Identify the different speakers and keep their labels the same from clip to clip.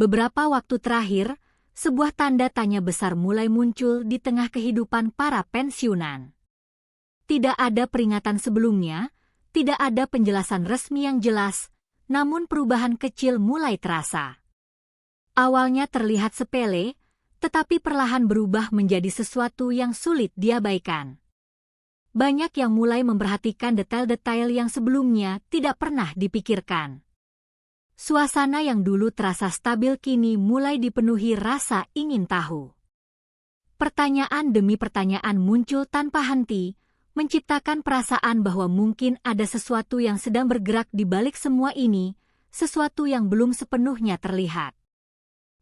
Speaker 1: Beberapa waktu terakhir, sebuah tanda tanya besar mulai muncul di tengah kehidupan para pensiunan. Tidak ada peringatan sebelumnya, tidak ada penjelasan resmi yang jelas, namun perubahan kecil mulai terasa. Awalnya terlihat sepele, tetapi perlahan berubah menjadi sesuatu yang sulit diabaikan. Banyak yang mulai memperhatikan detail-detail yang sebelumnya tidak pernah dipikirkan. Suasana yang dulu terasa stabil kini mulai dipenuhi rasa ingin tahu. Pertanyaan demi pertanyaan muncul tanpa henti, menciptakan perasaan bahwa mungkin ada sesuatu yang sedang bergerak di balik semua ini, sesuatu yang belum sepenuhnya terlihat.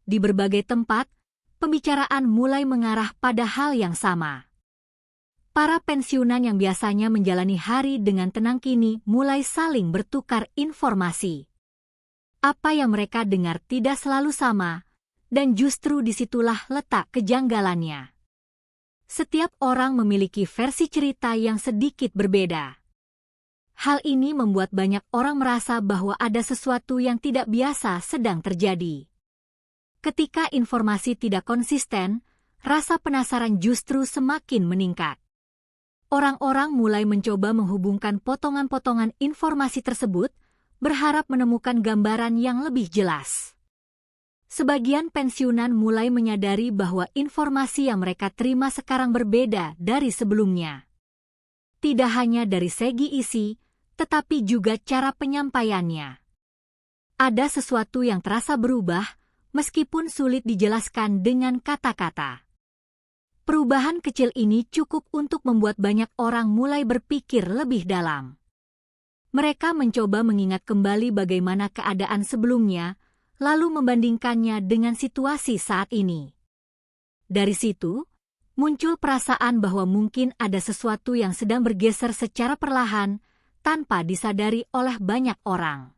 Speaker 1: Di berbagai tempat, pembicaraan mulai mengarah pada hal yang sama. Para pensiunan yang biasanya menjalani hari dengan tenang kini mulai saling bertukar informasi. Apa yang mereka dengar tidak selalu sama, dan justru disitulah letak kejanggalannya. Setiap orang memiliki versi cerita yang sedikit berbeda. Hal ini membuat banyak orang merasa bahwa ada sesuatu yang tidak biasa sedang terjadi. Ketika informasi tidak konsisten, rasa penasaran justru semakin meningkat. Orang-orang mulai mencoba menghubungkan potongan-potongan informasi tersebut, berharap menemukan gambaran yang lebih jelas. Sebagian pensiunan mulai menyadari bahwa informasi yang mereka terima sekarang berbeda dari sebelumnya. Tidak hanya dari segi isi, tetapi juga cara penyampaiannya. Ada sesuatu yang terasa berubah, meskipun sulit dijelaskan dengan kata-kata. Perubahan kecil ini cukup untuk membuat banyak orang mulai berpikir lebih dalam. Mereka mencoba mengingat kembali bagaimana keadaan sebelumnya, lalu membandingkannya dengan situasi saat ini. Dari situ, muncul perasaan bahwa mungkin ada sesuatu yang sedang bergeser secara perlahan, tanpa disadari oleh banyak orang.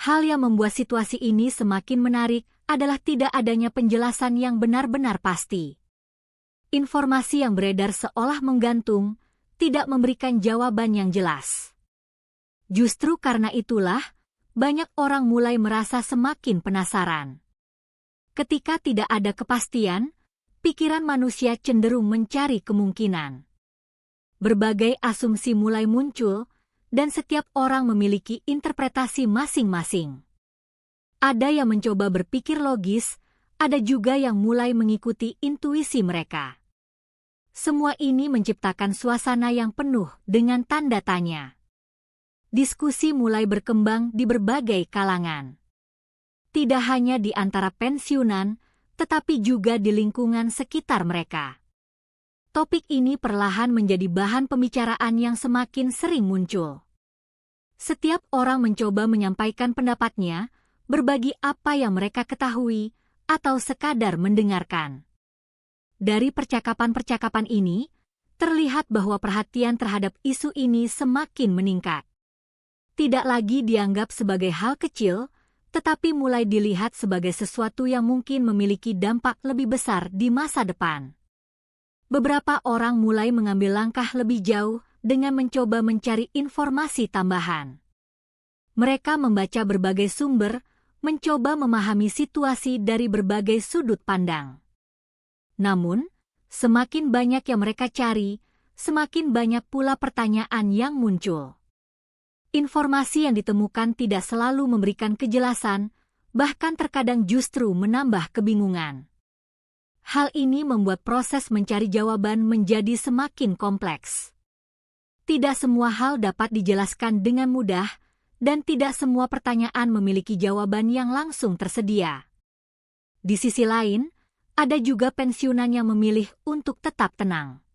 Speaker 1: Hal yang membuat situasi ini semakin menarik adalah tidak adanya penjelasan yang benar-benar pasti. Informasi yang beredar seolah menggantung, tidak memberikan jawaban yang jelas. Justru karena itulah, banyak orang mulai merasa semakin penasaran. Ketika tidak ada kepastian, pikiran manusia cenderung mencari kemungkinan. Berbagai asumsi mulai muncul, dan setiap orang memiliki interpretasi masing-masing. Ada yang mencoba berpikir logis, ada juga yang mulai mengikuti intuisi mereka. Semua ini menciptakan suasana yang penuh dengan tanda tanya. Diskusi mulai berkembang di berbagai kalangan. Tidak hanya di antara pensiunan, tetapi juga di lingkungan sekitar mereka. Topik ini perlahan menjadi bahan pembicaraan yang semakin sering muncul. Setiap orang mencoba menyampaikan pendapatnya, berbagi apa yang mereka ketahui, atau sekadar mendengarkan. Dari percakapan-percakapan ini, terlihat bahwa perhatian terhadap isu ini semakin meningkat. Tidak lagi dianggap sebagai hal kecil, tetapi mulai dilihat sebagai sesuatu yang mungkin memiliki dampak lebih besar di masa depan. Beberapa orang mulai mengambil langkah lebih jauh dengan mencoba mencari informasi tambahan. Mereka membaca berbagai sumber, mencoba memahami situasi dari berbagai sudut pandang. Namun, semakin banyak yang mereka cari, semakin banyak pula pertanyaan yang muncul. Informasi yang ditemukan tidak selalu memberikan kejelasan, bahkan terkadang justru menambah kebingungan. Hal ini membuat proses mencari jawaban menjadi semakin kompleks. Tidak semua hal dapat dijelaskan dengan mudah, dan tidak semua pertanyaan memiliki jawaban yang langsung tersedia. Di sisi lain, ada juga pensiunan yang memilih untuk tetap tenang.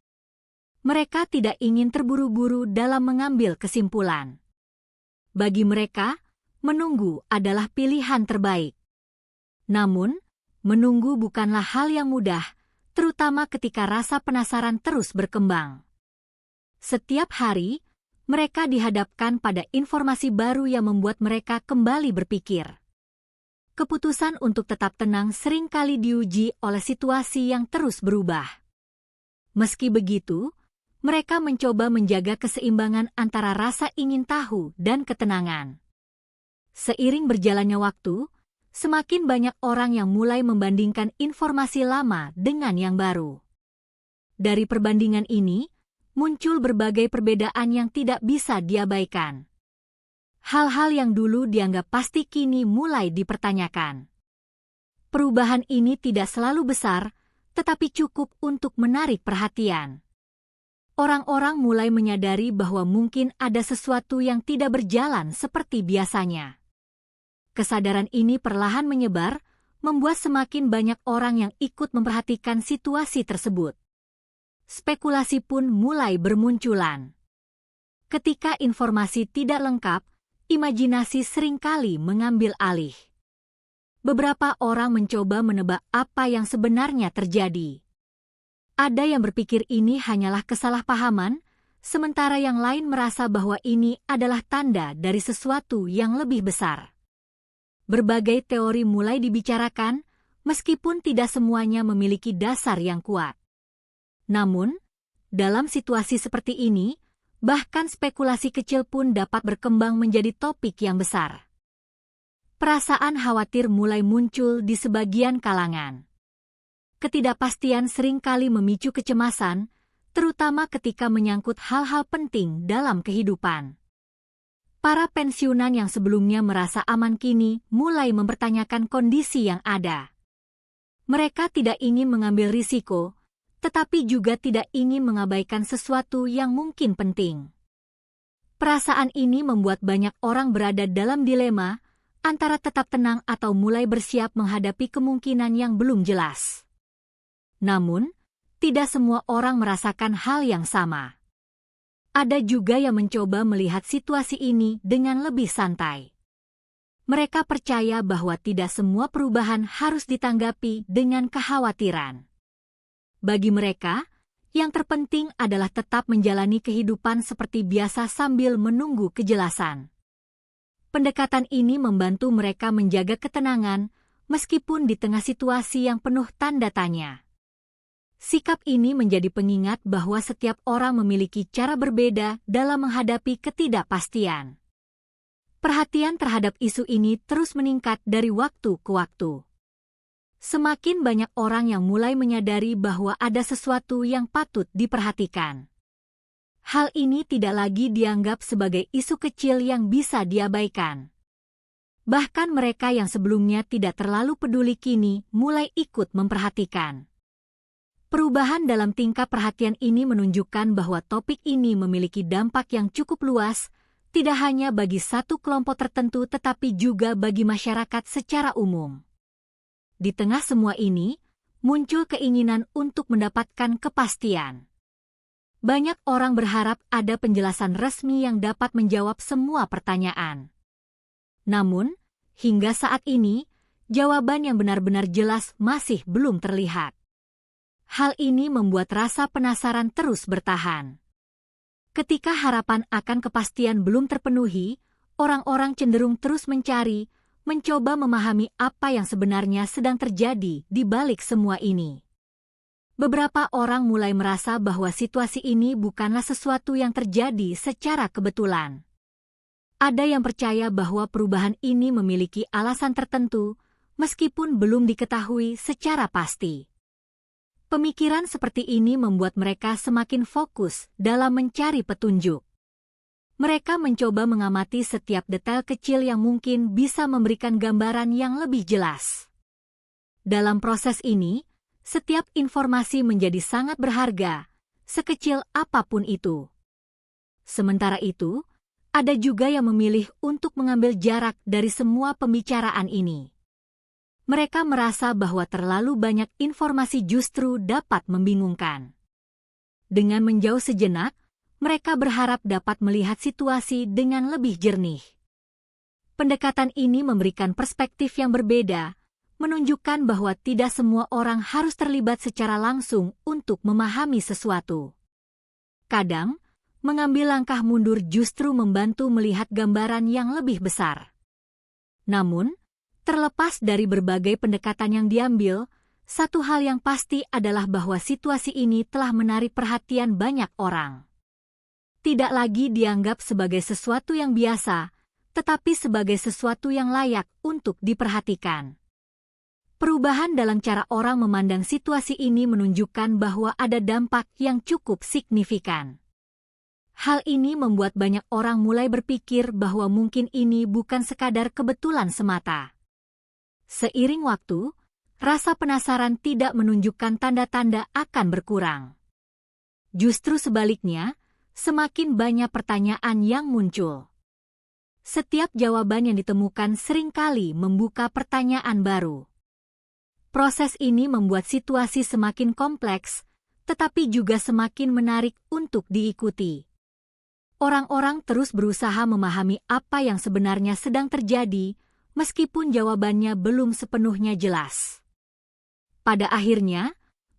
Speaker 1: Mereka tidak ingin terburu-buru dalam mengambil kesimpulan. Bagi mereka, menunggu adalah pilihan terbaik. Namun, menunggu bukanlah hal yang mudah, terutama ketika rasa penasaran terus berkembang. Setiap hari, mereka dihadapkan pada informasi baru yang membuat mereka kembali berpikir. Keputusan untuk tetap tenang seringkali diuji oleh situasi yang terus berubah. Meski begitu, mereka mencoba menjaga keseimbangan antara rasa ingin tahu dan ketenangan. Seiring berjalannya waktu, semakin banyak orang yang mulai membandingkan informasi lama dengan yang baru. Dari perbandingan ini, muncul berbagai perbedaan yang tidak bisa diabaikan. Hal-hal yang dulu dianggap pasti kini mulai dipertanyakan. Perubahan ini tidak selalu besar, tetapi cukup untuk menarik perhatian. Orang-orang mulai menyadari bahwa mungkin ada sesuatu yang tidak berjalan seperti biasanya. Kesadaran ini perlahan menyebar, membuat semakin banyak orang yang ikut memperhatikan situasi tersebut. Spekulasi pun mulai bermunculan. Ketika informasi tidak lengkap, imajinasi seringkali mengambil alih. Beberapa orang mencoba menebak apa yang sebenarnya terjadi. Ada yang berpikir ini hanyalah kesalahpahaman, sementara yang lain merasa bahwa ini adalah tanda dari sesuatu yang lebih besar. Berbagai teori mulai dibicarakan, meskipun tidak semuanya memiliki dasar yang kuat. Namun, dalam situasi seperti ini, bahkan spekulasi kecil pun dapat berkembang menjadi topik yang besar. Perasaan khawatir mulai muncul di sebagian kalangan. Ketidakpastian seringkali memicu kecemasan, terutama ketika menyangkut hal-hal penting dalam kehidupan. Para pensiunan yang sebelumnya merasa aman kini mulai mempertanyakan kondisi yang ada. Mereka tidak ingin mengambil risiko, tetapi juga tidak ingin mengabaikan sesuatu yang mungkin penting. Perasaan ini membuat banyak orang berada dalam dilema antara tetap tenang atau mulai bersiap menghadapi kemungkinan yang belum jelas. Namun, tidak semua orang merasakan hal yang sama. Ada juga yang mencoba melihat situasi ini dengan lebih santai. Mereka percaya bahwa tidak semua perubahan harus ditanggapi dengan kekhawatiran. Bagi mereka, yang terpenting adalah tetap menjalani kehidupan seperti biasa sambil menunggu kejelasan. Pendekatan ini membantu mereka menjaga ketenangan, meskipun di tengah situasi yang penuh tanda tanya. Sikap ini menjadi pengingat bahwa setiap orang memiliki cara berbeda dalam menghadapi ketidakpastian. Perhatian terhadap isu ini terus meningkat dari waktu ke waktu. Semakin banyak orang yang mulai menyadari bahwa ada sesuatu yang patut diperhatikan. Hal ini tidak lagi dianggap sebagai isu kecil yang bisa diabaikan. Bahkan mereka yang sebelumnya tidak terlalu peduli kini mulai ikut memperhatikan. Perubahan dalam tingkah perhatian ini menunjukkan bahwa topik ini memiliki dampak yang cukup luas, tidak hanya bagi satu kelompok tertentu tetapi juga bagi masyarakat secara umum. Di tengah semua ini, muncul keinginan untuk mendapatkan kepastian. Banyak orang berharap ada penjelasan resmi yang dapat menjawab semua pertanyaan. Namun, hingga saat ini, jawaban yang benar-benar jelas masih belum terlihat. Hal ini membuat rasa penasaran terus bertahan. Ketika harapan akan kepastian belum terpenuhi, orang-orang cenderung terus mencari, mencoba memahami apa yang sebenarnya sedang terjadi di balik semua ini. Beberapa orang mulai merasa bahwa situasi ini bukanlah sesuatu yang terjadi secara kebetulan. Ada yang percaya bahwa perubahan ini memiliki alasan tertentu, meskipun belum diketahui secara pasti. Pemikiran seperti ini membuat mereka semakin fokus dalam mencari petunjuk. Mereka mencoba mengamati setiap detail kecil yang mungkin bisa memberikan gambaran yang lebih jelas. Dalam proses ini, setiap informasi menjadi sangat berharga, sekecil apapun itu. Sementara itu, ada juga yang memilih untuk mengambil jarak dari semua pembicaraan ini. Mereka merasa bahwa terlalu banyak informasi justru dapat membingungkan. Dengan menjauh sejenak, mereka berharap dapat melihat situasi dengan lebih jernih. Pendekatan ini memberikan perspektif yang berbeda, menunjukkan bahwa tidak semua orang harus terlibat secara langsung untuk memahami sesuatu. Kadang, mengambil langkah mundur justru membantu melihat gambaran yang lebih besar. Namun, terlepas dari berbagai pendekatan yang diambil, satu hal yang pasti adalah bahwa situasi ini telah menarik perhatian banyak orang. Tidak lagi dianggap sebagai sesuatu yang biasa, tetapi sebagai sesuatu yang layak untuk diperhatikan. Perubahan dalam cara orang memandang situasi ini menunjukkan bahwa ada dampak yang cukup signifikan. Hal ini membuat banyak orang mulai berpikir bahwa mungkin ini bukan sekadar kebetulan semata. Seiring waktu, rasa penasaran tidak menunjukkan tanda-tanda akan berkurang. Justru sebaliknya, semakin banyak pertanyaan yang muncul. Setiap jawaban yang ditemukan seringkali membuka pertanyaan baru. Proses ini membuat situasi semakin kompleks, tetapi juga semakin menarik untuk diikuti. Orang-orang terus berusaha memahami apa yang sebenarnya sedang terjadi, meskipun jawabannya belum sepenuhnya jelas. Pada akhirnya,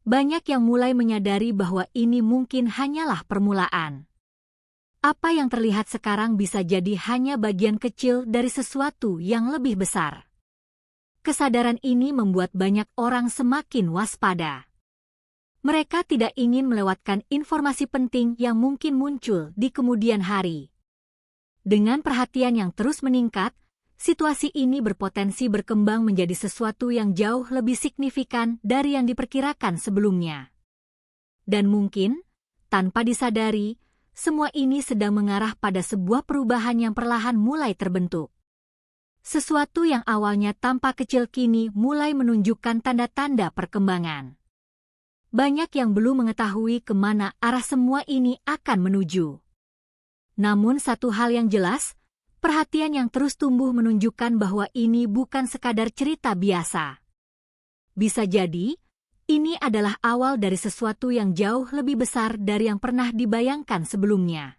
Speaker 1: banyak yang mulai menyadari bahwa ini mungkin hanyalah permulaan. Apa yang terlihat sekarang bisa jadi hanya bagian kecil dari sesuatu yang lebih besar. Kesadaran ini membuat banyak orang semakin waspada. Mereka tidak ingin melewatkan informasi penting yang mungkin muncul di kemudian hari. Dengan perhatian yang terus meningkat, situasi ini berpotensi berkembang menjadi sesuatu yang jauh lebih signifikan dari yang diperkirakan sebelumnya. Dan mungkin, tanpa disadari, semua ini sedang mengarah pada sebuah perubahan yang perlahan mulai terbentuk. Sesuatu yang awalnya tampak kecil kini mulai menunjukkan tanda-tanda perkembangan. Banyak yang belum mengetahui kemana arah semua ini akan menuju. Namun satu hal yang jelas, perhatian yang terus tumbuh menunjukkan bahwa ini bukan sekadar cerita biasa. Bisa jadi, ini adalah awal dari sesuatu yang jauh lebih besar dari yang pernah dibayangkan sebelumnya.